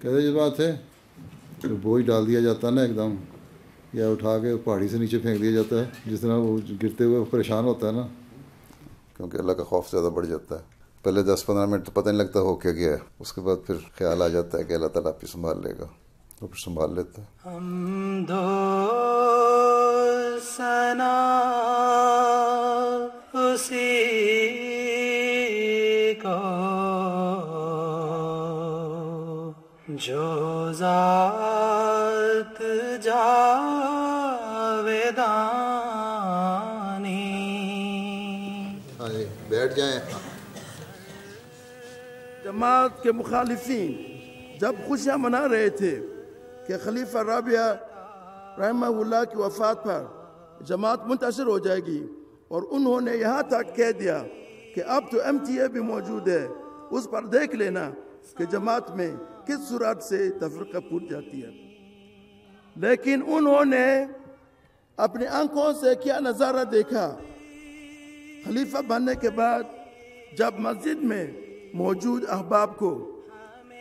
کہتے جذبات تھے کہ بوجھ ڈال دیا جاتا ہے نا ایک دم، یا اٹھا کے پہاڑی سے نیچے پھینک دیا جاتا ہے، جس طرح وہ گرتے ہوئے پریشان ہوتا ہے نا، کیونکہ اللہ کا خوف زیادہ بڑھ جاتا ہے. پہلے 10-15 منٹ تو پتہ نہیں لگتا ہو کیا گیا ہے، اس کے بعد پھر خیال آ جاتا ہے کہ اللہ تعالیٰ آپ ہی سنبھال لے گا، تو پھر سنبھال لیتا ہے. حمد و ثنا اسی کو جو ذات جاویدانی. ہاں جی بیٹھ جائیں. جماعت کے مخالفین جب خوشیاں منا رہے تھے کہ خلیفہ رابعہ رحمہ اللہ کی وفات پر جماعت منتشر ہو جائے گی، اور انہوں نے یہاں تک کہہ دیا کہ اب تو احمدیہ بھی موجود ہے، اس پر دیکھ لینا کہ جماعت میں کس صورت سے تفرقہ پھوٹ جاتی ہے. لیکن انہوں نے اپنی آنکھوں سے کیا نظارہ دیکھا. خلیفہ بننے کے بعد جب مسجد میں موجود احباب کو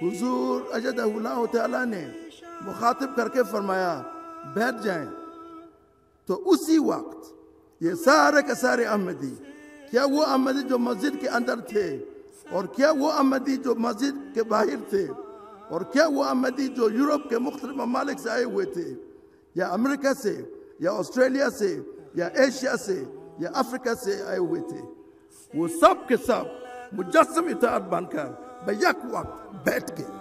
حضور ایدہ اللہ تعالی نے مخاطب کر کے فرمایا بیٹھ جائیں، تو اسی وقت یہ سارے کے سارے احمدی، کیا وہ احمدی جو مسجد کے اندر تھے، اور کیا وہ احمدی جو مسجد کے باہر تھے، اور کیا وہ احمدی جو یورپ کے مختلف ممالک سے آئے ہوئے تھے، یا امریکہ سے، یا آسٹریلیا سے، یا ایشیا سے، یا افریقہ سے آئے ہوئے تھے، وہ سب کے سب مجسم اطاعت بن کر بیک وقت بیٹھ گئے.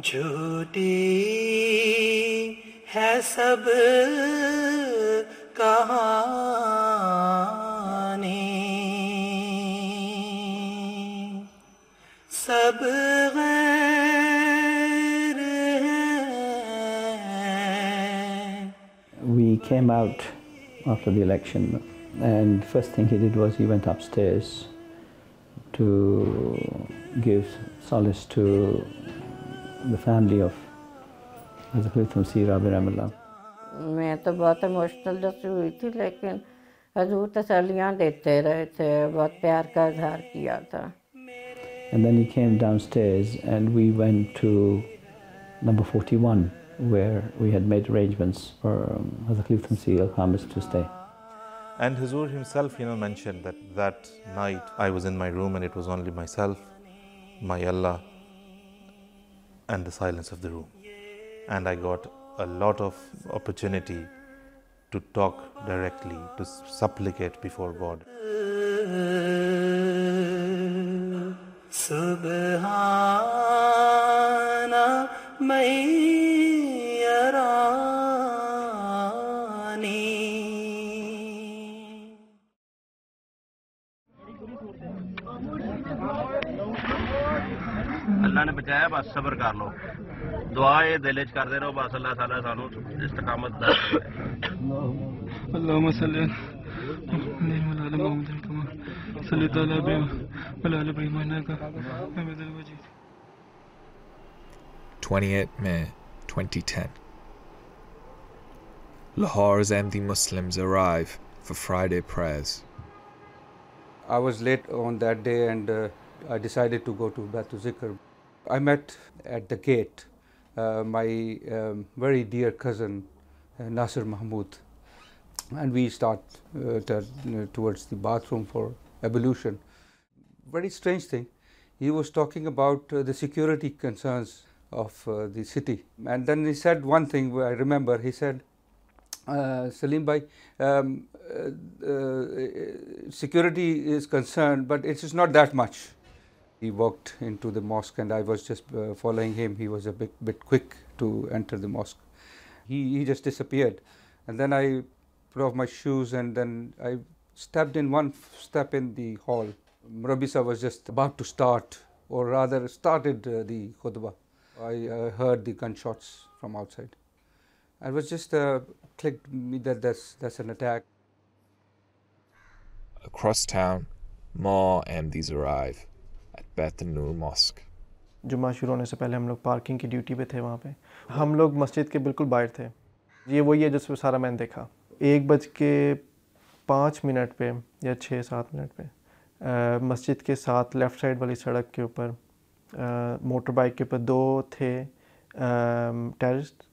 جھوٹی ہے سب کہانی، سب غیر ہیں. We came out after the election, and first thing he did was he went upstairs to give solace to the family of حضرت المسیح رحمہ اللہ. میں تو بہت ایموشنل جیسی ہوئی تھی، لیکن حضور تسلیاں دیتے رہے تھے، بہت پیار کا اظہار کیا تھا. And then he came downstairs and we went to number 41 where we had made arrangements for حضرت المسیح الخامس to stay. And Hazur himself, mentioned that night I was in my room and it was only myself, my Allah, and the silence of the room. And I got a lot of opportunity to talk directly, to supplicate before God. Subhana man yarani. اللہ نے بچایا، بس صبر کر لو، دعا یہ دل وچ کرتے رہو، بس اللہ تعالیٰ سانو استقامت دے. اللہم صلی علی محمد کما صلی تعالی علیہ وعلی آل ابراہیم انک حمید مجید. 28 May 2010. Lahore's Ahmadi Muslims arrive for Friday prayers. I was late on that day and I decided to go to Baitul Zikr. I met at the gate my very dear cousin Nasir Mahmood, and we start towards the bathroom for ablution. Very strange thing, he was talking about the security concerns of the city, and then he said one thing I remember. He said, Salim bhai, security is concerned, but it is not that much. He walked into the mosque and I was just following him. He was a bit quick to enter the mosque. He just disappeared, and then I put off my shoes and then I stepped in one step in the hall. Murabbi sahab was just about to start, or rather started the khutbah. I heard the gunshots from outside. I was just clicked me that that's an attack. Across town, more Ahmadis arrive at Bait Noor Mosque. جمعہ شروع ہونے سے پہلے ہم لوگ parking کی duty پہ تھے. وہاں پہ ہم لوگ مسجد کے بالکل باہر تھے. یہ وہی ہے جس پہ سارا میں نے دیکھا. 1:05 پہ یا 6-7 پہ مسجد کے ساتھ لیفٹ سائڈ والی سڑک کے اوپر موٹر بائک کے اوپر 2 تھے ٹیررسٹ،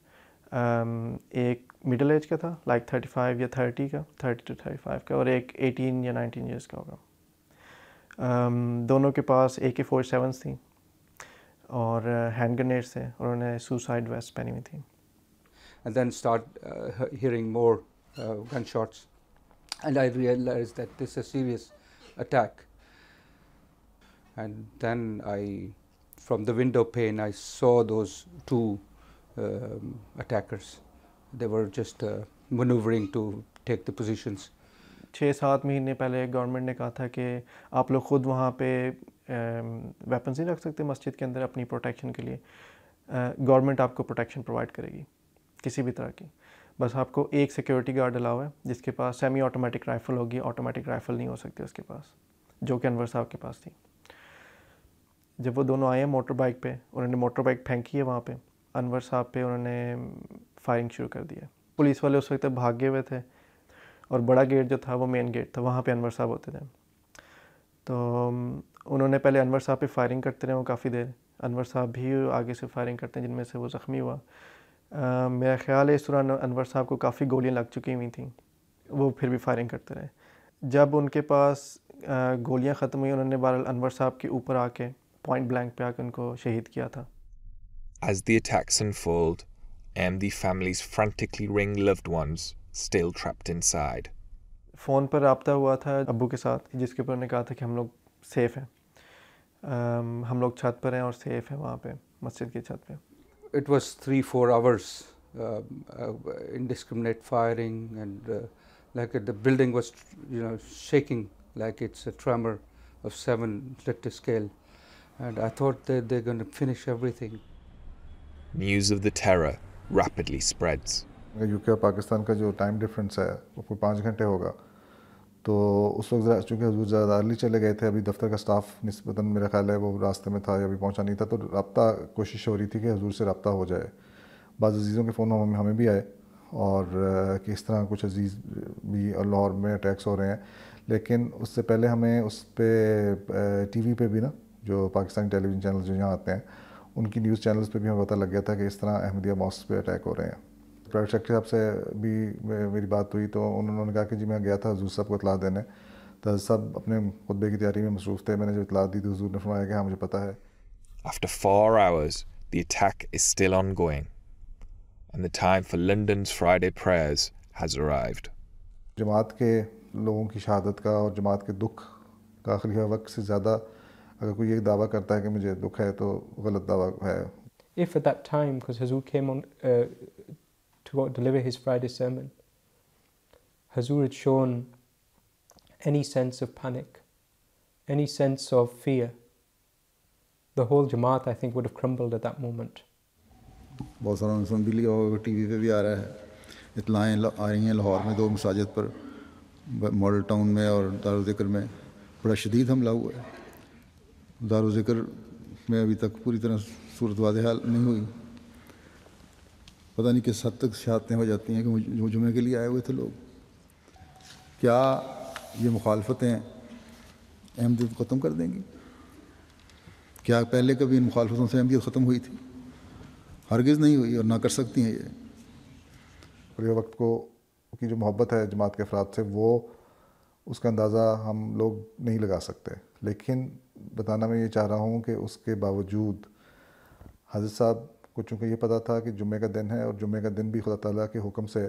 ایک مڈل ایج کا تھا لائک 35 یا 30 کا، 30 to 35 کا، اور ایک 18 یا 19 ایئرس کا ہوگا۔ دونوں کے پاس AK-47 تھیں اور ہینڈ گرینیڈس تھے، اور انہوں نے سوسائڈ ویسٹ پہنی ہوئی تھیں۔ And then start hearing more gunshots, and I realized that this is a serious attack. And then from the window pane, I saw those 2 attackers. They were just maneuvering to take the positions. 6-7 مہینے پہلے government نے کہا تھا کہ آپ لوگ خود وہاں پہ ویپنز نہیں رکھ سکتے مسجد کے اندر اپنی پروٹیکشن کے لیے، گورنمنٹ آپ کو پروٹیکشن پرووائڈ کرے گی کسی بھی طرح کی، بس آپ کو ایک سیکیورٹی گارڈ الاؤ ہے جس کے پاس سیمی آٹومیٹک رائفل ہوگی، آٹومیٹک رائفل نہیں ہو سکتی اس کے پاس، جو کہ انور صاحب کے پاس تھی۔ جب وہ دونوں آئے ہیں موٹر بائک پہ، انہوں نے موٹر بائک پھینکی ہے وہاں پہ، انور صاحب پہ انہوں نے فائرنگ شروع کر دی ہے۔ پولیس والے اس وقت بھاگے ہوئے تھے، اور بڑا گیٹ جو تھا وہ مین گیٹ تھا، وہاں پہ انور صاحب ہوتے تھے۔ تو انہوں نے پہلے انور صاحب پہ فائرنگ کرتے رہے وہ کافی دیر، انور صاحب بھی آگے سے فائرنگ کرتے ہیں جن میں سے وہ زخمی ہوا۔ میرا خیال ہے اس دوران انور صاحب کو کافی گولیاں لگ چکی ہوئی تھیں، وہ پھر بھی فائرنگ کرتے رہے۔ جب ان کے پاس گولیاں ختم ہوئی، انہوں نے بہرحال انور صاحب کے اوپر آ کے پوائنٹ بلینک پہ آ کے ان کو شہید کیا تھا۔ As the attacks unfold, the families frantically ring loved ones still trapped inside. Phone پر رابطہ ہوا تھا ابو کے ساتھ، جس کے اوپر انہوں نے کہا تھا کہ ہم لوگ سیف ہیں، ہم لوگ چھت پر ہیں اور سیف ہیں وہاں پہ مسجد کی چھت پہ۔ It was 3-4 hours indiscriminate firing, and like the building was shaking like it's a tremor of 7 Richter scale, and I thought that they're going to finish everything. News of the terror rapidly spreads. UK اور پاکستان کا جو time difference ہے وہ کوئی 5 گھنٹے ہوگا، تو اس وقت چونکہ حضور زیادہ ارلی چلے گئے تھے، ابھی دفتر کا سٹاف نسبتاً میرا خیال ہے وہ راستے میں تھا یا ابھی پہنچا نہیں تھا، تو رابطہ کوشش ہو رہی تھی کہ حضور سے رابطہ ہو جائے۔ بعض عزیزوں کے فون ہمیں بھی آئے، اور کہ اس طرح کچھ عزیز بھی لاہور میں اٹیکس ہو رہے ہیں، لیکن اس سے پہلے ہمیں اس پہ ٹی وی پہ بھی نا، جو پاکستانی ٹیلی ویژن چینل جو یہاں آتے ہیں، ان کی نیوز چینلز پہ بھی ہمیں پتہ لگ گیا تھا کہ اس طرح احمدیہ ماسک پہ اٹیک ہو رہے ہیں۔ پرائیویٹ سیکٹری صاحب سے بھی میری بات ہوئی تو انہوں نے کہا کہ جی میں گیا تھا حضور صاحب کو اطلاع دینے، تو حضرت صاحب اپنے خطبے کی تیاری میں مصروف تھے، میں نے جو اطلاع دی تو حضور نے فرمایا کہ ہاں مجھے پتہ ہے۔ After 4 hours, the attack is still ongoing, and the time for London's Friday prayers has arrived. جماعت کے لوگوں کی شہادت کا اور جماعت کے دکھ کا خلیفہ وقت سے زیادہ اگر کوئی یہ دعویٰ کرتا ہے کہ مجھے دکھ ہے تو غلط دعویٰ ہے۔ If at that time, because Hazur came on to deliver his Friday sermon, Hazur had shown any sense of panic, any sense of fear, the whole Jamaat, I think, would have crumbled at that moment. بہت سارا سن بھی لیا ہوگا، T V پہ بھی آ رہا ہے، اطلاعیں آ رہی ہیں لاہور میں 2 مساجد پر، ماڈل ٹاؤن میں اور دارالذکر میں بڑا شدید حملہ ہوا ہے۔ دارالذکر میں ابھی تک پوری طرح صورت واضح حال نہیں ہوئی، پتہ نہیں کس حد تک شہادتیں ہو جاتی ہیں کہ جو جمعے کے لیے آئے ہوئے تھے لوگ، کیا یہ مخالفتیں احمدیت ختم کر دیں گی؟ کیا پہلے کبھی ان مخالفتوں سے احمدیت ختم ہوئی تھی؟ ہرگز نہیں ہوئی، اور نہ کر سکتی ہیں یہ۔ اور یہ وقت کو کی جو محبت ہے جماعت کے افراد سے، وہ اس کا اندازہ ہم لوگ نہیں لگا سکتے، لیکن بتانا میں یہ چاہ رہا ہوں کہ اس کے باوجود حضرت صاحب کو چونکہ یہ پتہ تھا کہ جمعے کا دن ہے، اور جمعے کا دن بھی خدا تعالیٰ کے حکم سے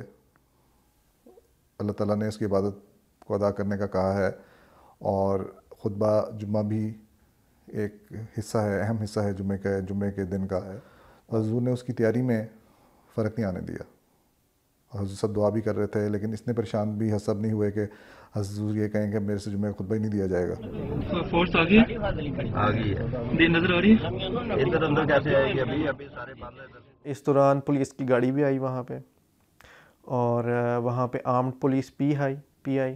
اللہ تعالیٰ نے اس کی عبادت کو ادا کرنے کا کہا ہے، اور خطبہ جمعہ بھی ایک حصہ ہے، اہم حصہ ہے جمعے کے دن کا ہے۔ حضور نے اس کی تیاری میں فرق نہیں آنے دیا، حضور صاحب دعا بھی کر رہے تھے، لیکن اتنے پریشان بھی حضرت نہیں ہوئے کہ حضور یہ کہیں کہ میرے سے جمعہ کا خطبہ ہی نہیں دیا جائے گا۔ فورس آ گئی ہے، دین نظر آ رہی ہے، ادھر اندر کیسے آئے گی؟ ابھی سارے بند ہیں۔ اس دوران پولیس کی گاڑی بھی آئی وہاں پہ، اور وہاں پہ آرمڈ پولیس پی آئی،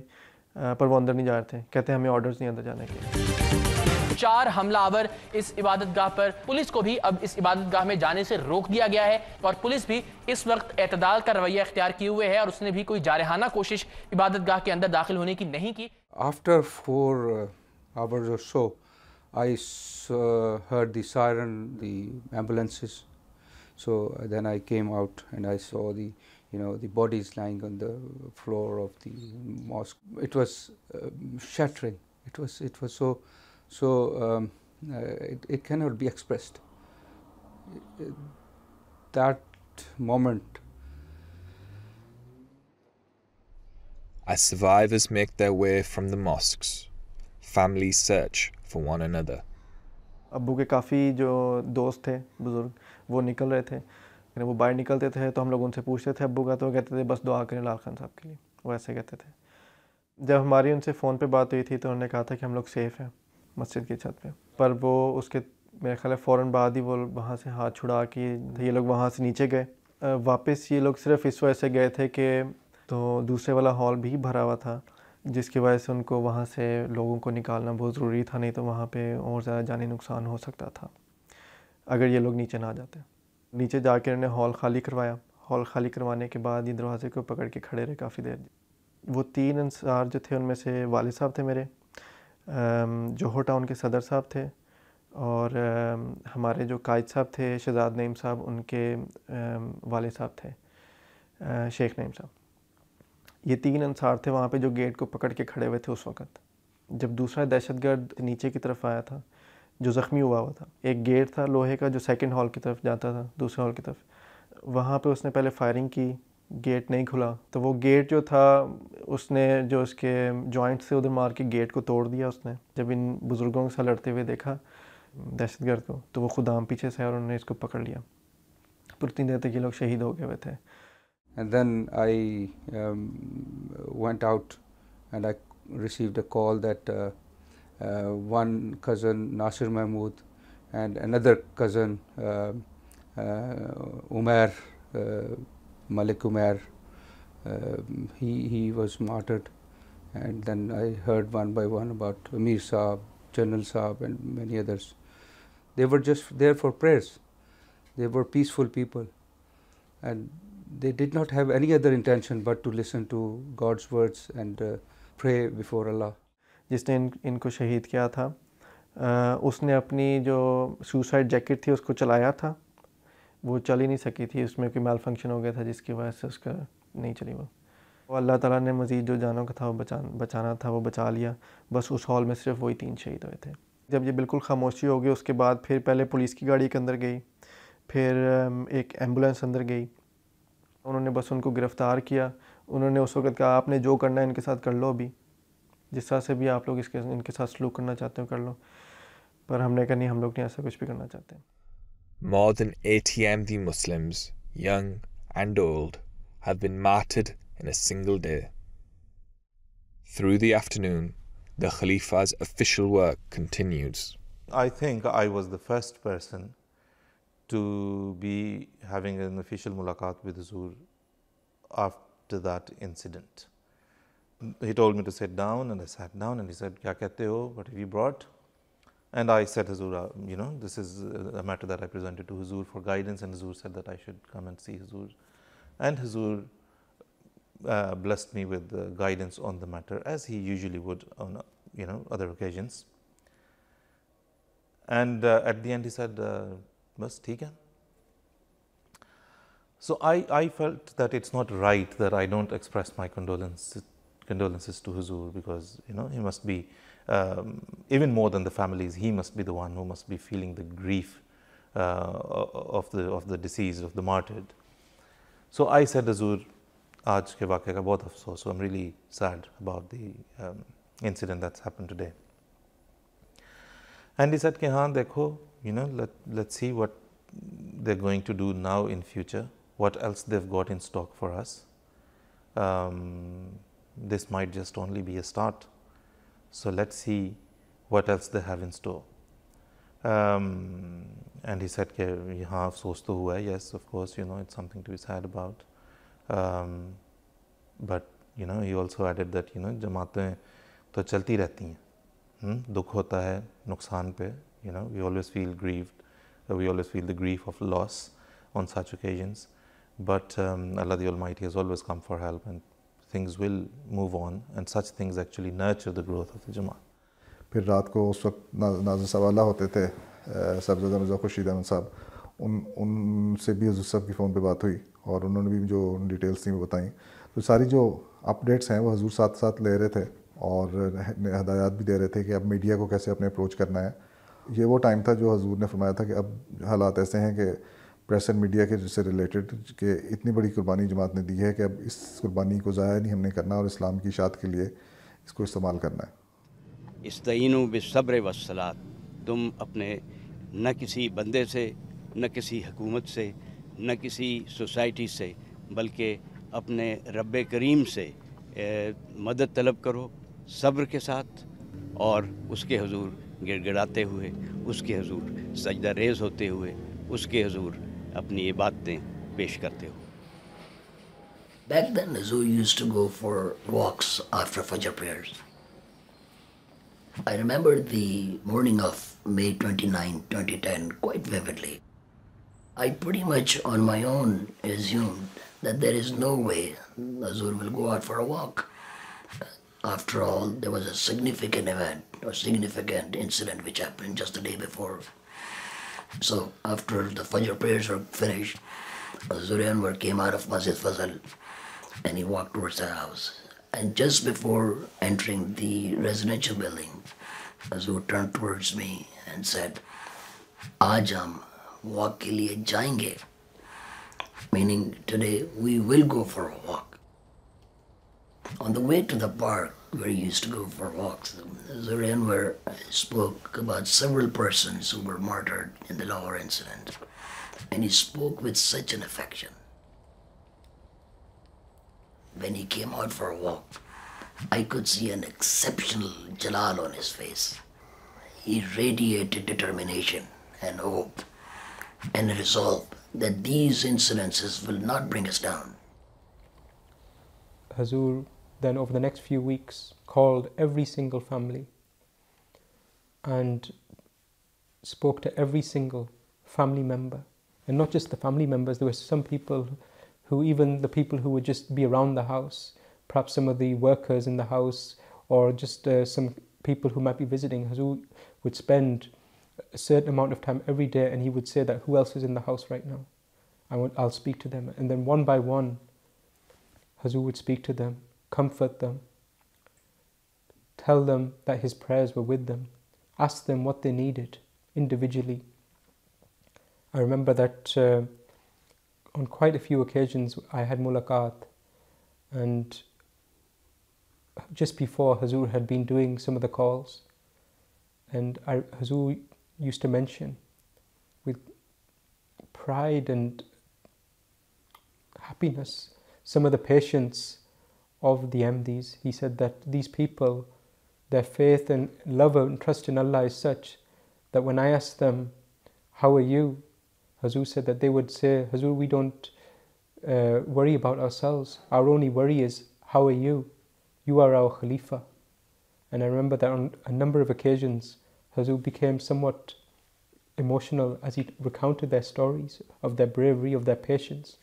پر وہ اندر نہیں جا رہے تھے، کہتے ہیں ہمیں آرڈرز نہیں اندر جانے کے۔ 4 حملہ آور اس عبادت گاہ پر، پولیس کو بھی اب اس عبادت گاہ میں جانے سے روک دیا گیا ہے، اور پولیس بھی اس وقت اعتدال کا رویہ اختیار کیے ہوئے ہے، اور اس نے بھی کوئی جارحانہ کوشش عبادت گاہ کے اندر داخل ہونے کی نہیں کی۔ After 4 hours or so, I heard the siren, the ambulances. So then I came out and I saw the bodies lying on the floor of the mosque. It was shattering. It was so it cannot be expressed. That moment. As survivors make their way from the mosques, families search for one another. ابو کے کافی جو دوست تھے بزرگ وہ نکل رہے تھے، وہ باہر نکلتے تھے تو ہم لوگ ان سے پوچھتے تھے ابو کا، تو وہ کہتے تھے بس دعا کریں لال خان صاحب کے لیے، وہ ایسے کہتے تھے. جب ہماری ان سے فون پہ بات ہوئی تھی تو انہوں نے کہا تھا کہ ہم لوگ سیف ہیں مسجد کی چھت پہ، پر وہ اس کے میرے خیال ہے فوراً بعد ہی وہ وہاں سے ہاتھ چھڑا کے یہ لوگ وہاں سے نیچے گئے. واپس یہ لوگ صرف اس وجہ سے گئے تھے کہ تو دوسرے والا ہال بھی بھرا ہوا تھا، جس کی وجہ سے ان کو وہاں سے لوگوں کو نکالنا بہت ضروری تھا، نہیں تو وہاں پہ اور زیادہ جانی نقصان ہو سکتا تھا اگر یہ لوگ نیچے نہ جاتے. نیچے جا کے انہوں نے ہال خالی کروایا. ہال خالی کروانے کے بعد یہ دروازے کو پکڑ کے کھڑے رہے کافی دیر. وہ 3 انصار جو تھے ان میں سے والد صاحب تھے میرے، جوہر ٹاؤن کے صدر صاحب تھے، اور ہمارے جو قائد صاحب تھے شہزاد نعیم صاحب، ان کے والد صاحب تھے شیخ نعیم صاحب. یہ 3 انصار تھے وہاں پہ جو گیٹ کو پکڑ کے کھڑے ہوئے تھے اس وقت. جب دوسرا دہشت گرد نیچے کی طرف آیا تھا جو زخمی ہوا تھا، ایک گیٹ تھا لوہے کا جو سیکنڈ ہال کی طرف جاتا تھا، دوسرے ہال کی طرف، وہاں پہ اس نے پہلے فائرنگ کی، گیٹ نہیں کھلا تو وہ گیٹ جو تھا اس نے جو اس کے جوائنٹ سے ادھر مار کے گیٹ کو توڑ دیا. اس نے جب ان بزرگوں کے ساتھ لڑتے ہوئے دیکھا دہشت گرد کو تو وہ خدام پیچھے سے اور انہوں نے اس کو پکڑ لیا. پورتی دیر تک یہ لوگ شہید ہو گئے ہوئے تھے. And then I went out and I received a call that one cousin Nasir Mahmood and another cousin Umair, Malik Umair, he was martyred. And then I heard one by one about Amir Saab, General Saab and many others. They were just there for prayers. They were peaceful people and they did not have any other intention but to listen to God's words and pray before Allah. جس نے ان کو شہید کیا تھا اس نے اپنی جو suicide jacket تھی اس کو چلایا تھا، وہ چل ہی نہیں سکی تھی، اس میں کوئی میل فنکشن ہو گیا تھا جس کی وجہ سے اس کا نہیں چلی. وہ اللہ تعالیٰ نے مزید جو جانوں کا تھا وہ بچانا تھا وہ بچا لیا. بس اس ہال میں صرف وہی 3 شہید ہوئے تھے. جب یہ بالکل خاموشی ہو گئی اس کے بعد پھر پہلے پولیس کی گاڑی کے اندر گئی، پھر ایک ایمبولینس اندر گئی. انہوں نے بس ان کو گرفتار کیا. انہوں نے اس وقت کہا آپ نے جو کرنا ہے ان کے ساتھ کر لو، ابھی جس طرح سے بھی آپ لوگ ان کے ساتھ سلوک کرنا چاہتے ہو کر لو. پر ہم نے کہا نہیں، ہم لوگ نہیں ایسا کچھ بھی کرنا چاہتے. More than 80 Ahmadi Muslims, young and old, have been martyred in a single day. Through the afternoon, the Khalifa's official work continues. I think I was the first person to be having an official mulaqat with Huzur after that incident. He told me to sit down and I sat down and he said, "Kya kehte ho? What have you brought?" And I said, Huzur, this is a matter that I presented to Huzur for guidance, and Huzur said that I should come and see Huzur. And Huzur blessed me with guidance on the matter, as he usually would on other occasions. And at the end he said, "Bas, theek hai." So I felt that it's not right that I don't express my condolences to Huzur, because he must be even more than the families, he must be the one who must be feeling the grief of the deceased, of the martyred. So I said, Huzur, aaj ke waqe ka bahut afsos, so I'm really sad about the incident that's happened today. And he said, "Ki haan dekho, let's see what they're going to do now in future, what else they've got in stock for us. This might just only be a start. So let's see what else they have in store." And he said, "Haan, afsos to hua hai. Yes, of course, it's something to be sad about." But he also added that jamaatein to chalti rehti hain, dukh hota hai nuqsaan pe, we always feel grieved, we always feel the grief of loss on such occasions, but Allah the Almighty has always come for help, and things will move on, and such things actually nurture the growth of the Jamaat. پھر رات کو اس وقت ناظر سوالہ ہوتے تھے صاحبزادہ مرزا خورشید احمد صاحب، ان سے بھی حضور صاحب کی فون پہ بات ہوئی اور انہوں نے بھی جو ڈیٹیلز تھیں وہ بتائیں. تو ساری جو اپڈیٹس ہیں وہ حضور ساتھ ساتھ لے رہے تھے اور ہدایات بھی دے رہے تھے کہ اب میڈیا کو کیسے اپنے اپروچ کرنا ہے. یہ وہ ٹائم تھا جو حضور نے فرمایا تھا کہ اب حالات ایسے ہیں کہ پریس اینڈ میڈیا کے سے ریلیٹڈ کہ اتنی بڑی قربانی جماعت نے دی ہے کہ اب اس قربانی کو ضائع نہیں ہم نے کرنا اور اسلام کی اشاعت کے لیے اس کو استعمال کرنا ہے. استعینوا بالصبر والصلاۃ، تم اپنے نہ کسی بندے سے، نہ کسی حکومت سے، نہ کسی سوسائٹی سے، بلکہ اپنے رب کریم سے مدد طلب کرو صبر کے ساتھ، اور اس کے حضور گڑ گڑاتے ہوئے، اس کے حضور سجدہ ریز ہوتے ہوئے، اس کے حضور اپنی عبادتیں پیش کرتے ہو. Back then, Hazur used to go for walks after Fajr prayers. I remember the morning of May 29, 2010 quite vividly. I pretty much on my own assumed that there is no way Hazur will go out for a walk. After all, there was a significant event or significant incident which happened just the day before. So after the Fajr prayers were finished, Hazur Anwar came out of Masjid Fazal and he walked towards the house. And just before entering the residential building, Hazur turned towards me and said, "Aaj hum walk ke liye jayenge," meaning today we will go for a walk. On the way to the park where he used to go for walks, Hazur Anwar spoke about several persons who were martyred in the Lahore incident, and he spoke with such an affection. When he came out for a walk, I could see an exceptional jalal on his face. He radiated determination and hope and resolve that these incidences will not bring us down. Hazur then over the next few weeks called every single family and spoke to every single family member. And not just the family members, there were some people who, even the people who would just be around the house, perhaps some of the workers in the house, or just some people who might be visiting. Hazur would spend a certain amount of time every day and he would say that, who else is in the house right now? I'll speak to them. And then one by one, Hazur would speak to them, comfort them, tell them that his prayers were with them, ask them what they needed individually. I remember that on quite a few occasions I had mulaqat, and just before Hazur had been doing some of the calls, and Hazur used to mention with pride and happiness some of the patience of the Ahmadis. He said that these people, their faith and love and trust in Allah is such that when I asked them, "How are you?" Hazur said that they would say, "Hazur, we don't worry about ourselves. Our only worry is, how are you? You are our Khalifa." And I remember that on a number of occasions, Hazur became somewhat emotional as he recounted their stories of their bravery, of their patience.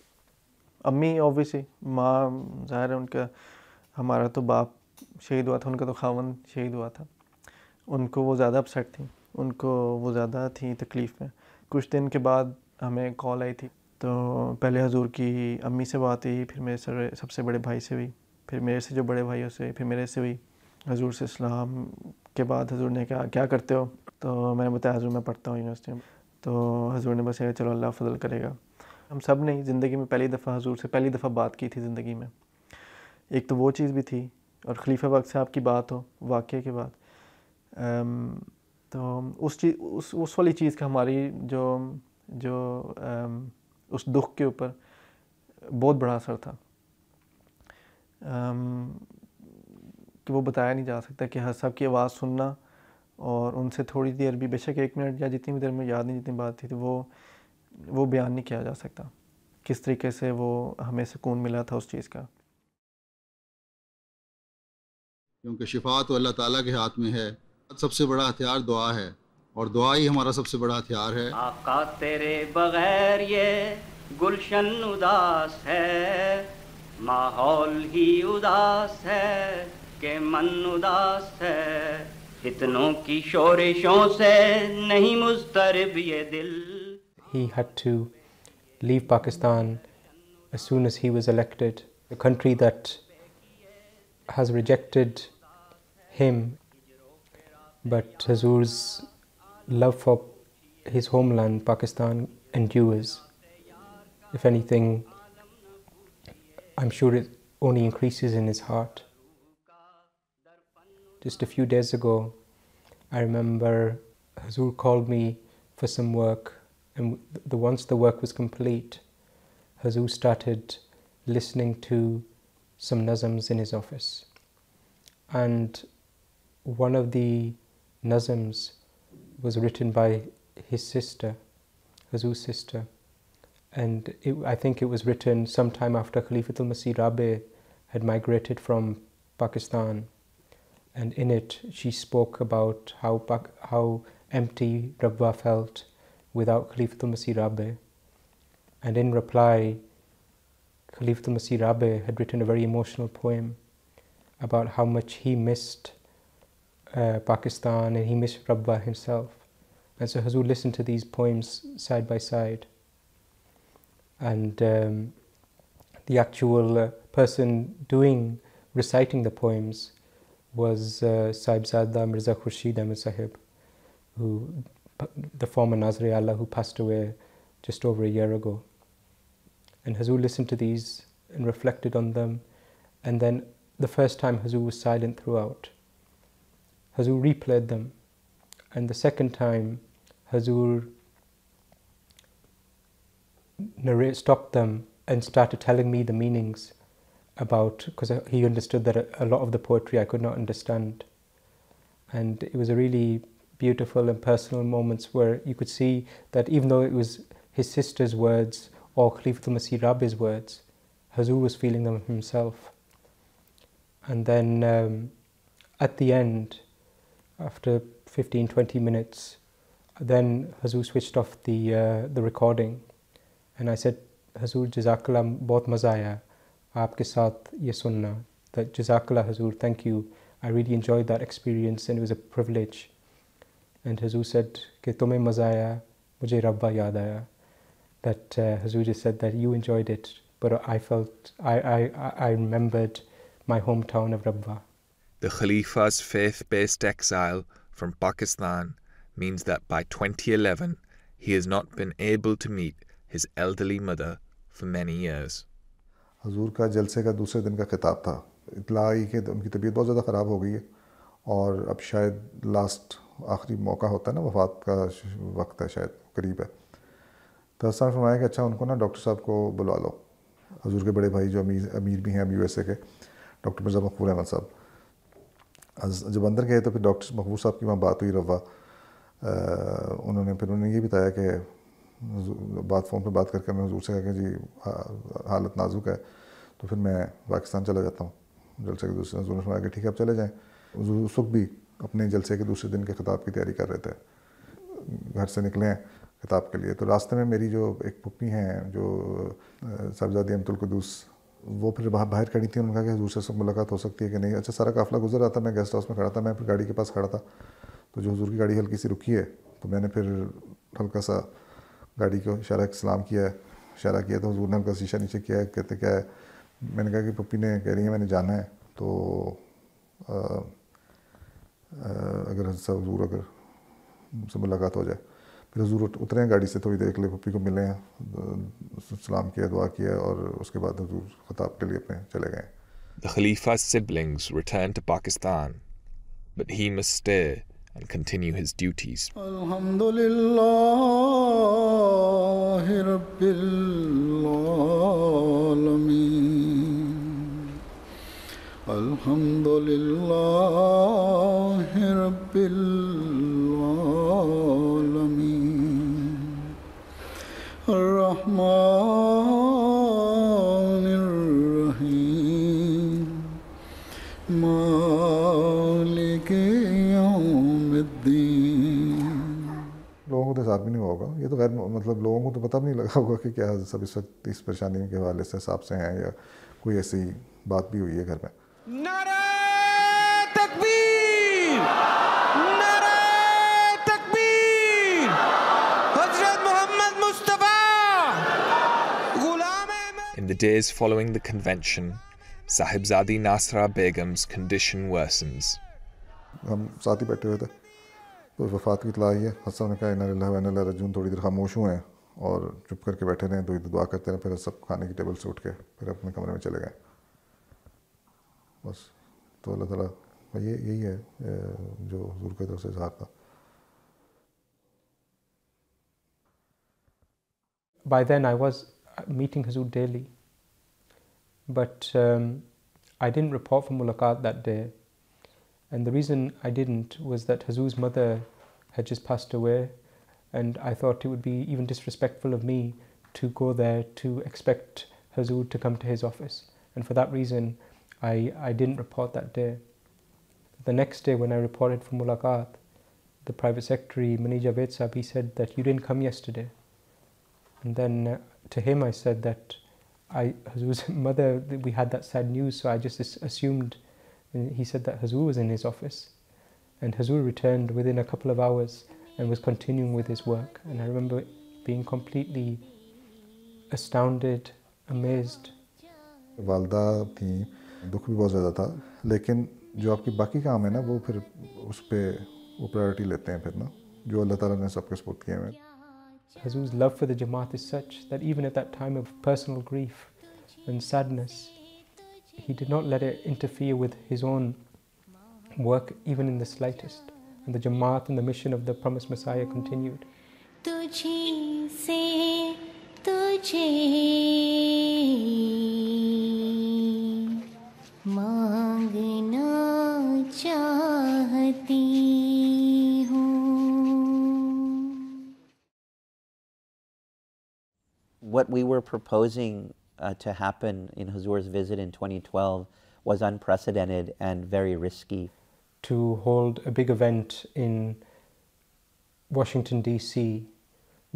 अम्मी obviously, माँ ज़ाहिर है उनका, हमारा तो बाप शहीद हुआ था, उनका तो खावन शहीद हुआ था, उनको वो ज़्यादा अपसेट थी, उनको वो ज़्यादा थी तकलीफ़ में. कुछ दिन के बाद हमें कॉल आई थी, तो पहले हजूर की अम्मी से बात हुई, फिर मेरे सबसे बड़े भाई से हुई, फिर मेरे से जो बड़े भाइयों से, फिर मेरे से हुई. हजूर से सलाम के बाद हजूर ने कहा, क्या करते हो? तो मैंने बताया हजूर मैं पढ़ता हूँ यूनिवर्सिटी में. तो हजूर ने बस चलो अल्लाह फजल करेगा. हम सब ने ज़िंदगी में पहली दफ़ा हजूर से पहली दफ़ा बात की थी ज़िंदगी में. एक तो वो चीज़ भी थी, और खलीफा वक्त से आपकी बात हो वाक़े के बाद, तो उस वाली चीज़ का हमारी जो उस दुख के ऊपर बहुत बड़ा असर था, कि वो बताया नहीं जा सकता कि हर साहब की आवाज़ सुनना और उनसे थोड़ी देर भी, बेशक 1 मिनट या जितनी भी देर में याद नहीं जितनी बात थी, तो वो बयान नहीं किया जा सकता किस तरीके से वो हमें सुकून मिला था उस चीज़ का. क्योंकि शिफा तो अल्लाह ताला के हाथ में है. सबसे बड़ा हथियार दुआ है, और दुआ ही हमारा सबसे बड़ा हथियार है. आका तेरे बगैर ये गुलशन उदास है, माहौल ही उदास है कि मन उदास है. فتنوں کی شورشوں سے نہیں مضطرب یہ دل. He had to leave Pakistan as soon as he was elected. A country that has rejected him, but Hazur's love for his homeland, Pakistan, endures. If anything, I'm sure it only increases in his heart. Just a few days ago, I remember Hazur called me for some work, and once the work was complete, Hazur started listening to some nazms in his office. And one of the nazms was written by his sister, Hazur's sister. And I think it was written sometime after Khalifatul Masih Rabi had migrated from Pakistan. And in it, she spoke about how empty Rabwa felt without Khalifatul Masih Rabi. And in reply, Khalifatul Masih Rabi had written a very emotional poem about how much he missed Pakistan and he missed Rabwa himself. And so Hazur listened to these poems side by side. And the actual person reciting the poems was Sahibzada Mirza Khurshid Ahmed Sahib, the former Nazir-e-Allah who passed away just over a year ago. And Hazur listened to these and reflected on them. And then the first time Hazur was silent throughout. Hazur replayed them. And the second time Hazur stopped them and started telling me the meanings about, because he understood that a lot of the poetry I could not understand. And it was a really beautiful and personal moments where you could see that even though it was his sister's words or Khalifatul Masih Rabi's words, Hazur was feeling them himself. And then at the end, after 15-20 minutes, then Hazur switched off the recording. And I said, Hazur, Jazakallah, bahut maza aaya aapke saath ye sunna. That Jazakallah Hazur, thank you. I really enjoyed that experience and it was a privilege. And Hazur said, कि तुम्हें मज़ा आया, मुझे रब्बा याद आया. That Hazur just said that you enjoyed it, but I felt, I remembered my hometown of Rabwa. The Khalifa's faith-based exile from Pakistan means that by 2011 he has not been able to meet his elderly mother for many years. हजूर का जलसे का दूसरे दिन का खिताब था. इत्ला आई कि उनकी तबीयत बहुत ज़्यादा ख़राब हो गई है और अब शायद लास्ट आखिरी मौका होता है ना, वफ़ात का वक्त है, शायद करीब है. तो हसन फरमाया कि अच्छा उनको ना डॉक्टर साहब को बुला लो. हजूर के बड़े भाई जो अमीर भी हैं अब USA के, डॉक्टर मिर्ज़ा मकबूल अहमद साहब. जब अंदर गए तो फिर डॉक्टर मकबूल साहब की वहाँ बात हुई रवा. उन्होंने ये बताया कि फ़ोन पे बात करके मैं हजूर से कहा कि जी हालत नाजुक है, तो फिर मैं पाकिस्तान चला जाता हूँ जलसे के दूसरे. हजूर ने फरमाया कि ठीक है आप चले जाएँ. हजूर उस वक्त भी अपने जलसे के दूसरे दिन के ख़िताब की तैयारी कर रहे थे, घर से निकले हैं ख़िताब के लिए. तो रास्ते में मेरी जो एक पुप्पी हैं जो साहिबजादी अमतुल कुदूस, वो फिर बाहर खड़ी थी. उन्होंने कहा कि हजूर से मुलाकात हो सकती है कि नहीं. अच्छा सारा काफ़िला गुजर रहा था, मैं गेस्ट हाउस में खड़ा था, मैं फिर गाड़ी के पास खड़ा था. तो जो हजूर की गाड़ी हल्की सी रुकी है तो मैंने फिर हल्का सा गाड़ी को इशारा किया तो हजूर ने हल्का शीशा नीचे किया है. कहते क्या है? मैंने कहा कि पप्पी ने कह रही है मैंने जाना है, तो अगर हजूर अगर उनसे मुलाकात हो जाए. फिर हजूर उतरे हैं गाड़ी से, थोड़ी देर के लिए पप्पी को मिले हैं, सलाम किया, दुआ किया और उसके बाद हजूर खिताब के लिए अपने चले गए. The Khalifa's siblings returned to Pakistan, but he must stay and continue his duties. Alhamdulillahi Rabbil Alameen. Alhamdulillahi Rabbil Alameen. Ar-Rahmanir Rahim. Maliki लोगों को तो हिसाब भी नहीं होगा. ये तो गैर मतलब लोगों को तो पता भी नहीं लगा होगा कि क्या सब इस वक्त इस परेशानी के हवाले से हिसाब से हैं या कोई ऐसी बात भी हुई है घर में. नारे तकबीर, In the days following the convention, Sahibzadi Nasra Begum's condition worsens. ہم ساتھ ہی بیٹھے ہوئے تھے تو وفات کی اطلاع آئی ہے. حسن نے کہا انا للہ و انا الیہ راجعون. تھوڑی دیر خاموش ہوئے ہیں اور چپ کر کے بیٹھے رہے, دعا کرتے رہے. پھر سب کھانے کی ٹیبل سے اٹھ کے پھر اپنے کمرے میں چلے گئے. بس تو اللہ تعالیٰ یہی ہے جو حضور کی طرف سے اظہار تھا. By then I was meeting Hazur daily, but I didn't report for Mulaqat that day. And the reason I didn't was that Hazur's mother had just passed away, and I thought it would be even disrespectful of me to go there to expect Hazur to come to his office. And for that reason, I didn't report that day. The next day when I reported for Mulaqat, the private secretary, Mani Javed Sahab, he said that you didn't come yesterday. And then to him I said that Hazur's mother, we had that sad news, so I just assumed. He said that Hazur was in his office, and Hazur returned within a couple of hours and was continuing with his work. And I remember being completely astounded, amazed. والدہ تھیں, دکھ بھی بہت زیادہ تھا, لیکن جو آپ کی باقی کام ہے نا وہ پھر اس پہ وہ پرائیورٹی لیتے ہیں پھر نا, جو اللہ تعالیٰ نے سب کے سپورٹ کیے ہیں. Hazur's love for the Jamaat is such that even at that time of personal grief and sadness, he did not let it interfere with his own work even in the slightest. And the Jamaat and the mission of the promised Messiah continued. تجھی سے تجھے مانگنا چاہتی ہوں. What we were proposing to happen in Hazur's visit in 2012 was unprecedented and very risky. To hold a big event in Washington, D.C.,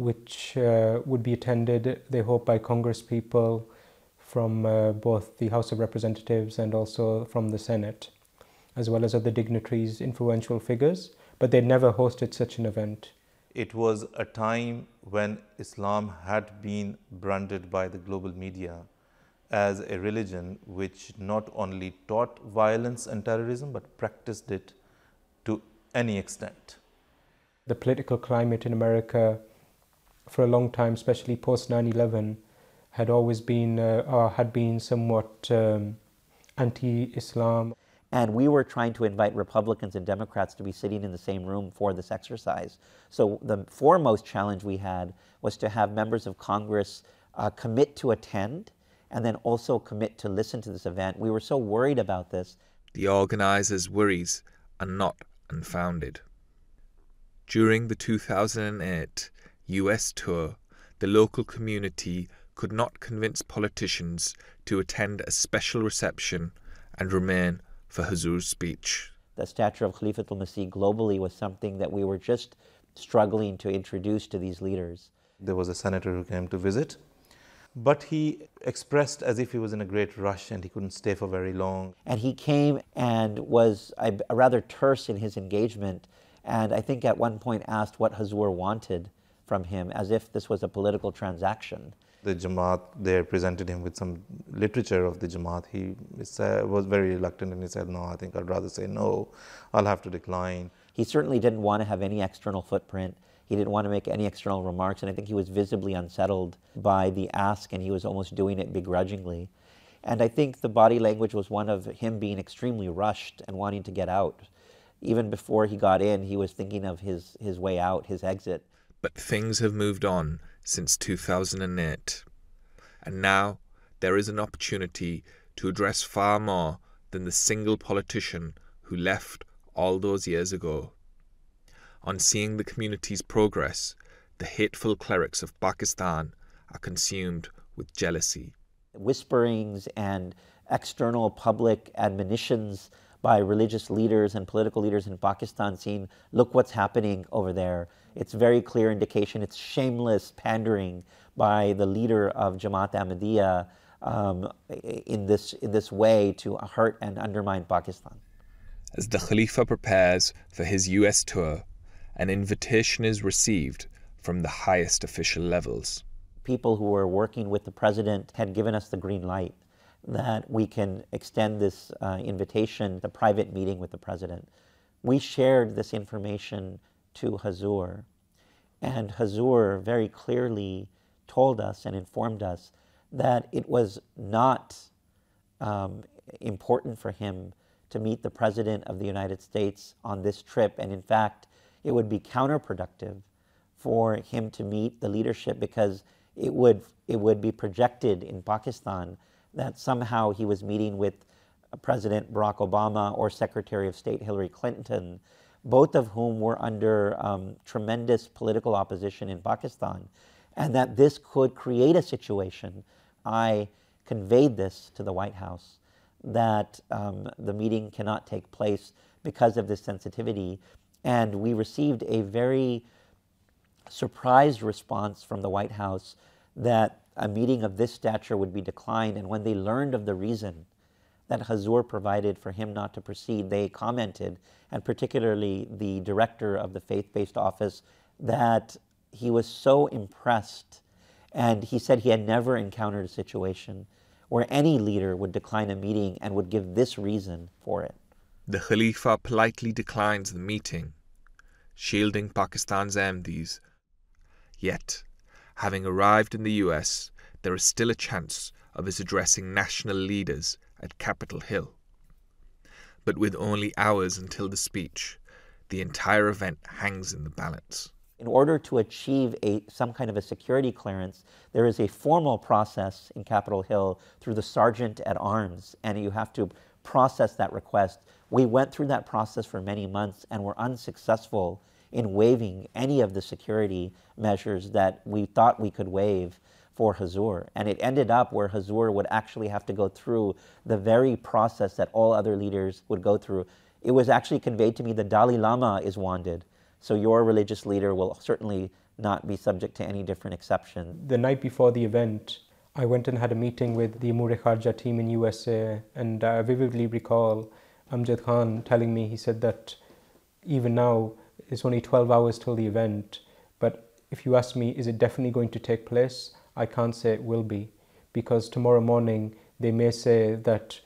which would be attended, they hope, by Congress people from both the House of Representatives and also from the Senate, as well as other dignitaries, influential figures, but they'd never hosted such an event. It was a time when Islam had been branded by the global media as a religion which not only taught violence and terrorism but practiced it to any extent. The political climate in America for a long time, especially post 9/11, had always been or had been somewhat anti-Islam. And we were trying to invite Republicans and Democrats to be sitting in the same room for this exercise. So the foremost challenge we had was to have members of Congress commit to attend and then also commit to listen to this event. We were so worried about this. The organisers' worries are not unfounded. During the 2008 US tour, the local community could not convince politicians to attend a special reception and remain for Hazur's speech. The stature of Khalifatul Masih globally was something that we were just struggling to introduce to these leaders. There was a senator who came to visit, but he expressed as if he was in a great rush and he couldn't stay for very long. And he came and was rather terse in his engagement, and I think at one point asked what Hazur wanted from him, as if this was a political transaction. The Jamaat there presented him with some literature of the Jamaat. He was very reluctant and he said, no, I think I'd rather say no, I'll have to decline. He certainly didn't want to have any external footprint. He didn't want to make any external remarks, and I think he was visibly unsettled by the ask, and he was almost doing it begrudgingly. And I think the body language was one of him being extremely rushed and wanting to get out. Even before he got in, he was thinking of his way out, his exit. But things have moved on since 2008, and now there is an opportunity to address far more than the single politician who left all those years ago. On seeing the community's progress, the hateful clerics of Pakistan are consumed with jealousy. Whisperings and external public admonitions by religious leaders and political leaders in Pakistan saying, look what's happening over there. It's very clear indication, it's shameless pandering by the leader of Jamaat Ahmediyya in this way to hurt and undermine Pakistan. As the Khalifa prepares for his US tour, an invitation is received from the highest official levels. people who were working with the president had given us the green light that we can extend this invitation, the private meeting with the president. We shared this information to Hazur, and Hazur very clearly told us and informed us that it was not important for him to meet the President of the United States on this trip, and in fact, it would be counterproductive for him to meet the leadership because it would be projected in Pakistan that somehow he was meeting with President Barack Obama or Secretary of State Hillary Clinton, both of whom were under tremendous political opposition in Pakistan, and that this could create a situation. I conveyed this to the White House, that the meeting cannot take place because of this sensitivity, and we received a very surprised response from the White House that a meeting of this stature would be declined, and when they learned of the reason that Hazur provided for him not to proceed, they commented, and particularly the director of the faith-based office, that he was so impressed, and he said he had never encountered a situation where any leader would decline a meeting and would give this reason for it. The Khalifa politely declines the meeting, shielding Pakistan's Ahmadis. Yet, having arrived in the US, there is still a chance of his addressing national leaders at Capitol Hill. But with only hours until the speech, the entire event hangs in the balance. In order to achieve some kind of a security clearance, there is a formal process in Capitol Hill through the Sergeant at Arms, and you have to process that request. We went through that process for many months and were unsuccessful in waiving any of the security measures that we thought we could waive for Hazur. And it ended up where Hazur would actually have to go through the very process that all other leaders would go through. It was actually conveyed to me the Dalai Lama is wanted, so your religious leader will certainly not be subject to any different exception. The night before the event, I went and had a meeting with the Amur-e-Kharja team in USA, and I vividly recall Amjad Khan telling me, he said that even now, it's only 12 hours till the event, but if you ask me, is it definitely going to take place? I can't say it will be, because tomorrow morning they may say that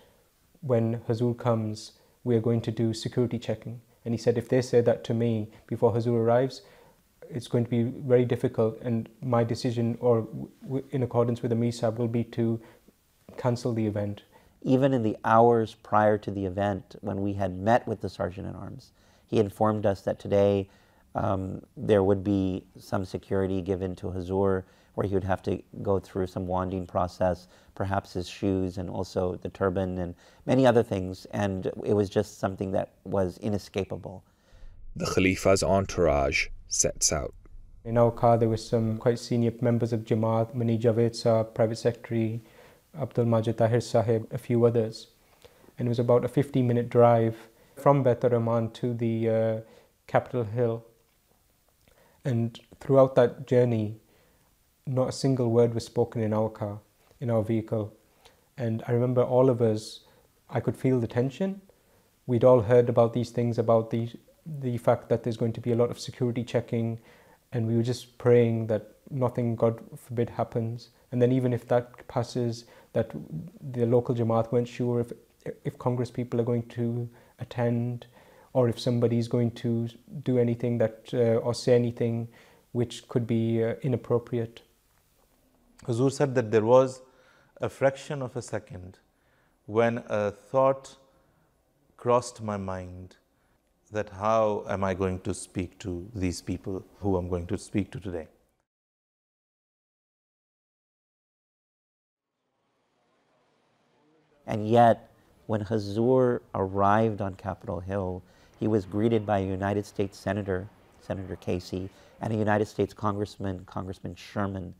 when Hazur comes, we are going to do security checking. And he said, if they say that to me before Hazur arrives, it's going to be very difficult, and my decision, or in accordance with the Misab, will be to cancel the event. Even in the hours prior to the event, when we had met with the Sergeant at Arms, he informed us that today there would be some security given to Hazur, where he would have to go through some wanding process, perhaps his shoes and also the turban and many other things, and it was just something that was inescapable. The Khalifa's entourage sets out. In our car there were some quite senior members of Jamaat, Mani Javed Saab, Private Secretary, Abdul Majid Tahir Sahib, a few others. And it was about a 15-minute drive from Baitur Rahman to the Capitol Hill. And throughout that journey, not a single word was spoken in our car, in our vehicle. And I remember all of us, I could feel the tension. We'd all heard about these things, about the fact that there's going to be a lot of security checking, and we were just praying that nothing, God forbid, happens. And then even if that passes, that the local Jamaat weren't sure if Congress people are going to attend, or if somebody's going to do anything that or say anything which could be inappropriate. Hazur said that there was a fraction of a second when a thought crossed my mind that how am I going to speak to these people who I'm going to speak to today. And yet, when Hazur arrived on Capitol Hill, he was greeted by a United States Senator, Senator Casey, and a United States Congressman, Congressman Sherman,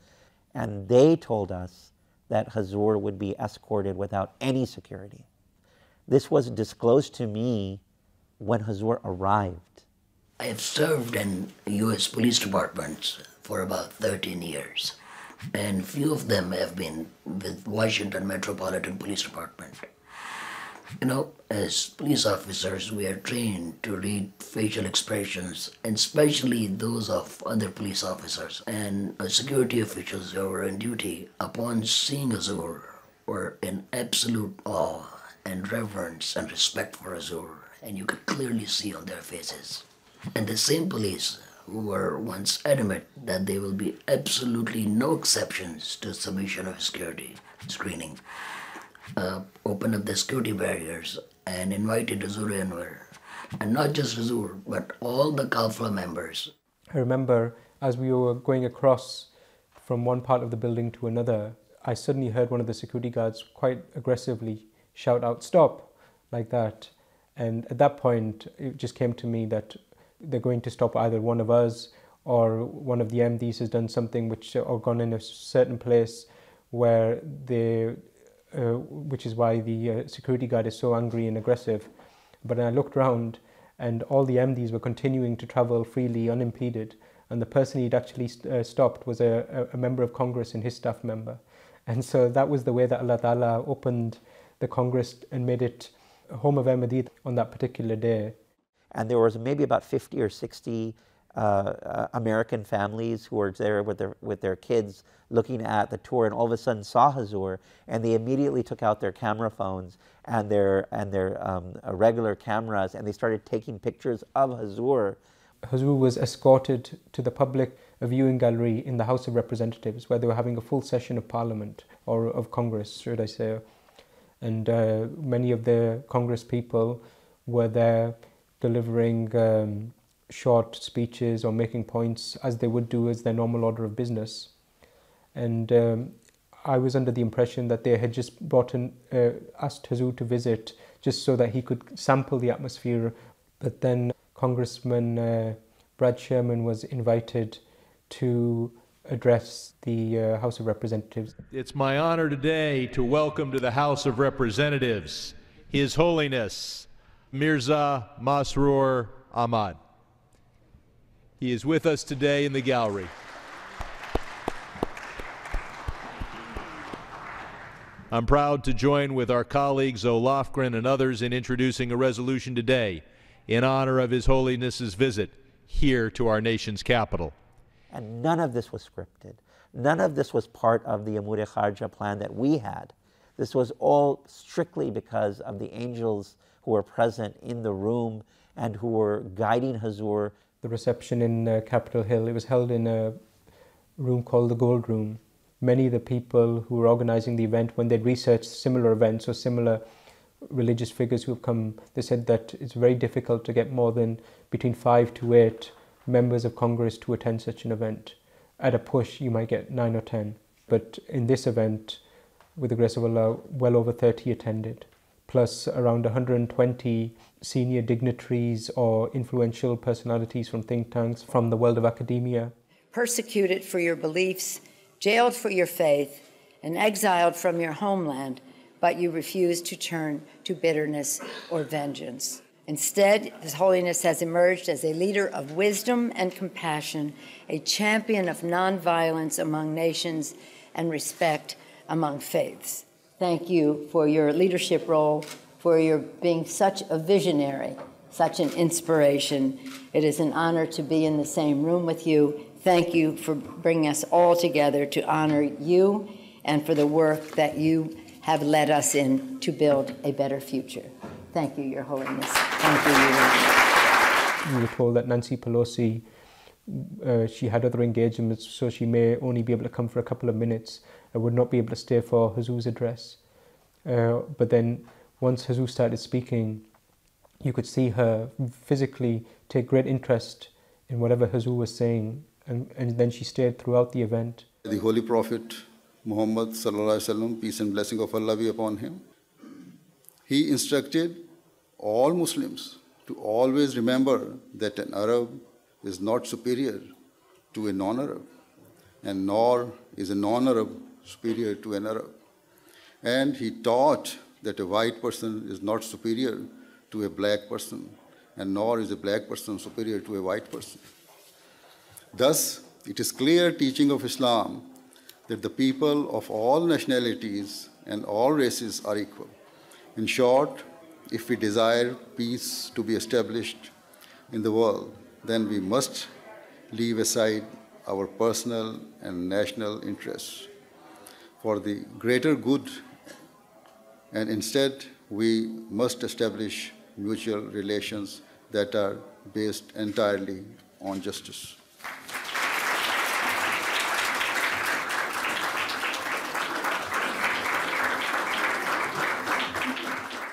and they told us that Hazur would be escorted without any security. This was disclosed to me when Hazur arrived. I have served in U.S. police departments for about 13 years, and few of them have been with Washington Metropolitan Police Department. You know, as police officers, we are trained to read facial expressions, and especially those of other police officers. And security officials who were on duty, upon seeing Hazur, were in absolute awe and reverence and respect for Hazur. And you could clearly see on their faces. And the same police who were once adamant that there will be absolutely no exceptions to submission of security screening, opened up the security barriers and invited Hazur Anwar, and not just Hazur, but all the Kafla members. I remember as we were going across from one part of the building to another, I suddenly heard one of the security guards quite aggressively shout out, "Stop," like that. And at that point, it just came to me that they're going to stop either one of us or one of the MDs has done something or gone in a certain place where which is why the security guard is so angry and aggressive. But I looked around and all the MDs were continuing to travel freely, unimpeded. And the person he'd actually stopped was a member of Congress and his staff member. And so that was the way that Allah Ta'ala opened the Congress and made it a home of Ahmadiyyat on that particular day. And there was maybe about 50 or 60 American families who were there with their kids looking at the tour, and all of a sudden saw Hazur, and they immediately took out their camera phones and their regular cameras, and they started taking pictures of Hazur. Hazur was escorted to the public viewing gallery in the House of Representatives, where they were having a full session of Parliament, or of Congress, should I say. And many of the Congress people were there delivering short speeches or making points, as they would do as their normal order of business. And I was under the impression that they had just asked Hazur to visit just so that he could sample the atmosphere. But then Congressman Brad Sherman was invited to address the House of Representatives. It's my honor today to welcome to the House of Representatives His Holiness Mirza Masroor Ahmad. He is with us today in the gallery. I'm proud to join with our colleagues O'Loughlin and others in introducing a resolution today in honor of His Holiness's visit here to our nation's capital. And none of this was scripted. None of this was part of the Amur-e Kharja plan that we had. This was all strictly because of the angels who were present in the room and who were guiding Hazur. The reception in Capitol Hill, it was held in a room called the Gold Room. Many of the people who were organizing the event, when they'd researched similar events or similar religious figures who have come, they said that it's very difficult to get more than between 5 to 8 members of Congress to attend such an event. At a push, you might get 9 or 10. But in this event, with the grace of Allah, well over 30 attended, plus around 120 senior dignitaries or influential personalities from think tanks, from the world of academia. Persecuted for your beliefs, jailed for your faith, and exiled from your homeland, but you refuse to turn to bitterness or vengeance. Instead, His Holiness has emerged as a leader of wisdom and compassion, a champion of nonviolence among nations and respect among faiths. Thank you for your leadership role, for your being such a visionary, such an inspiration. It is an honor to be in the same room with you. Thank you for bringing us all together to honor you and for the work that you have led us in to build a better future. Thank you, Your Holiness. Thank you, Your Holiness. We were told that Nancy Pelosi, she had other engagements, so she may only be able to come for a couple of minutes and would not be able to stay for Hazur's address. But then once Hazur started speaking, you could see her physically take great interest in whatever Hazur was saying, and then she stayed throughout the event. The Holy Prophet Muhammad Sallallahu Alaihi Wasallam, peace and blessing of Allah be upon him, he instructed all Muslims to always remember that an Arab is not superior to a non-Arab, and nor is a non-Arab superior to an Arab. And he taught that a white person is not superior to a black person, and nor is a black person superior to a white person. Thus, it is clear teaching of Islam that the people of all nationalities and all races are equal. In short, if we desire peace to be established in the world, then we must leave aside our personal and national interests for the greater good, and instead we must establish mutual relations that are based entirely on justice.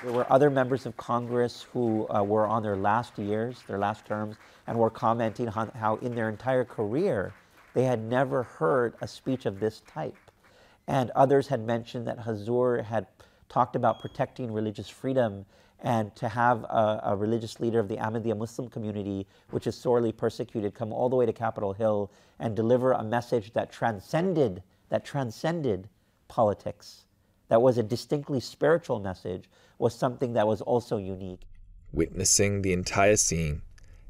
There were other members of Congress who were on their last years, their last terms, and were commenting on how in their entire career they had never heard a speech of this type. And others had mentioned that Hazur had talked about protecting religious freedom, and to have a religious leader of the Ahmadiya Muslim community, which is sorely persecuted, come all the way to Capitol Hill and deliver a message that transcended politics, that was a distinctly spiritual message, was something that was also unique. Witnessing the entire scene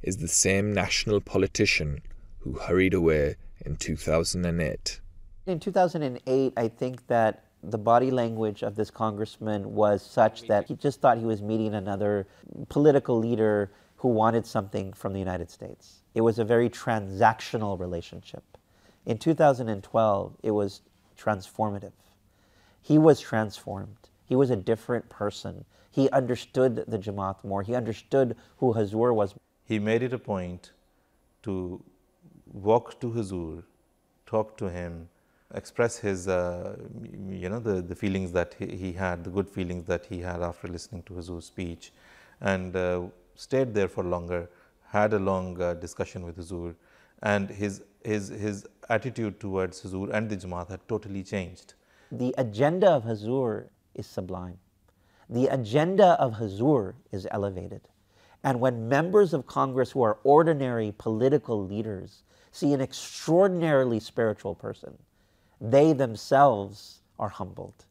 is the same national politician who hurried away in 2008. In 2008, I think that the body language of this congressman was such that he just thought he was meeting another political leader who wanted something from the United States. It was a very transactional relationship. In 2012, it was transformative. He was transformed. He was a different person. He understood the Jamaat more. He understood who Hazur was. He made it a point to walk to Hazur, talk to him, express his, the feelings that he had, the good feelings that he had after listening to Hazur's speech, and stayed there for longer, had a long discussion with Hazur, and his attitude towards Hazur and the Jamaat had totally changed. The agenda of Hazur is sublime. The agenda of Hazur is elevated. And when members of Congress who are ordinary political leaders see an extraordinarily spiritual person, they themselves are humbled.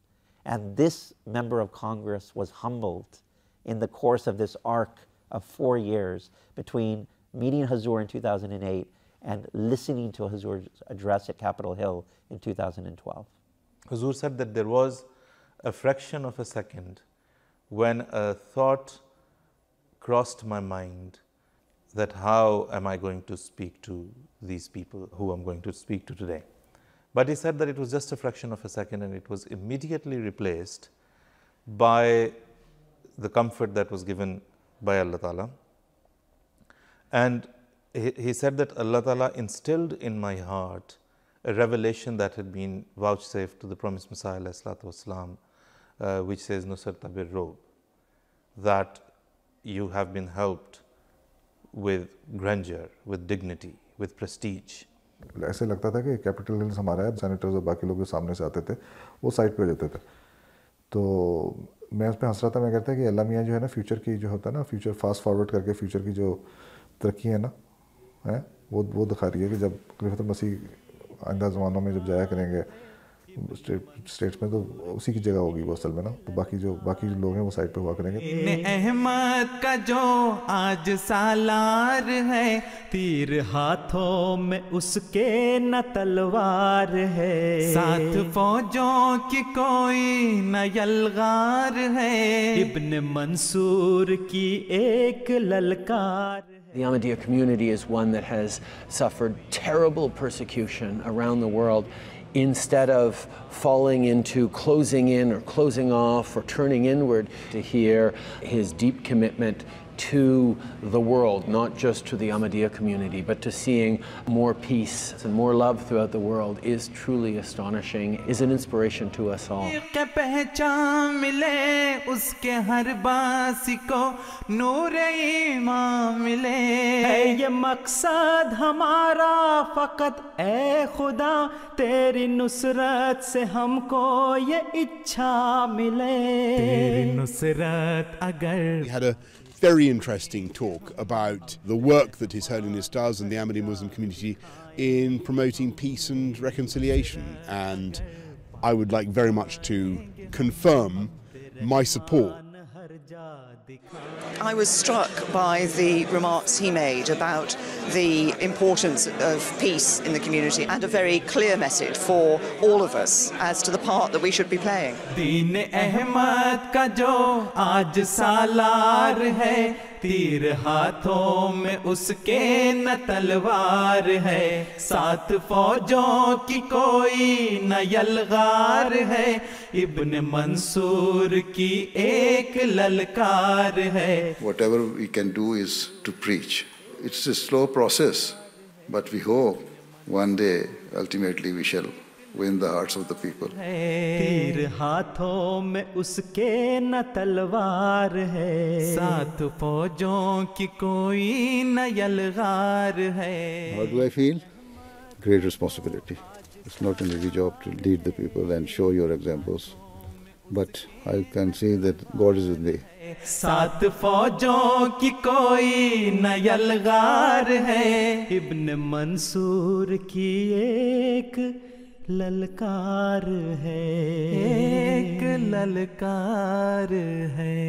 And this member of Congress was humbled in the course of this arc of 4 years between meeting Hazur in 2008 and listening to Hazur's address at Capitol Hill in 2012. Hazur said that there was a fraction of a second when a thought crossed my mind that how am I going to speak to these people who I'm going to speak to today. But he said that it was just a fraction of a second, and it was immediately replaced by the comfort that was given by Allah Ta'ala. And he said that Allah Ta'ala instilled in my heart a revelation that had been vouchsafed to the promised Messiah ﷺ, which says, Nusarta bir-Rob, that you have been helped with grandeur, with dignity, with prestige. ऐसे लगता था कि capital hills हमारा है, senators और बाकी लोग जो सामने से आते थे वो साइड पे हो जाते थे. तो मैं उस पर हंस रहा था. मैं कहता कि अल्लाह मियाँ जो है ना, फ्यूचर की जो होता है ना, फ्यूचर फास्ट फॉरवर्ड करके फ्यूचर की जो तरक्की है ना, है वो दिखा रही है कि जब खलीफत मसीह आइंदा ज़मानों में जब जाया करेंगे स्टेट्स में, तो उसी की जगह होगी वो असल में ना. तो बाकी जो लोग हैं वो साइड पे हुआ करेंगे. अहमद का जो आज सालार है, तीर हाथों में उसके न तलवार है, साथ फौजों की कोई न यलगार है, इब्न मंसूर की एक ललकार. The Ahmadiyya community is one that has suffered terrible persecution around the world. Instead of falling into closing in or closing off or turning inward, to hear his deep commitment to the world, not just to the Ahmadiyya community, but to seeing more peace and more love throughout the world is truly astonishing, is an inspiration to us all. We had a very interesting talk about the work that His Holiness does and the Ahmadiyya Muslim community in promoting peace and reconciliation, and I would like very much to confirm my support. I was struck by the remarks he made about the importance of peace in the community and a very clear message for all of us as to the part that we should be playing. دین احمد کا جو آج سالار ہے تیر ہاتھوں میں اس کے نہ تلوار ہے ساتھ فوجوں کی کوئی نہ یلغار ہے ابن منصور کی ایک للکار ہے. Whatever we can do is to preach. It's a slow process, but we hope one day ultimately we shall win the hearts of the people. تیر ہاتھوں میں اس کے نہ تلوار ہے ساتھ فوجوں کی کوئی نہ یلغار ہے. How do I feel? Great responsibility. It's not an easy job to lead the people and show your examples, but I can see that God is with me. ساتھ فوجوں کی کوئی نہ یلغار ہے ابن منصور کی ایک للکار ہے ایک للکار ہے.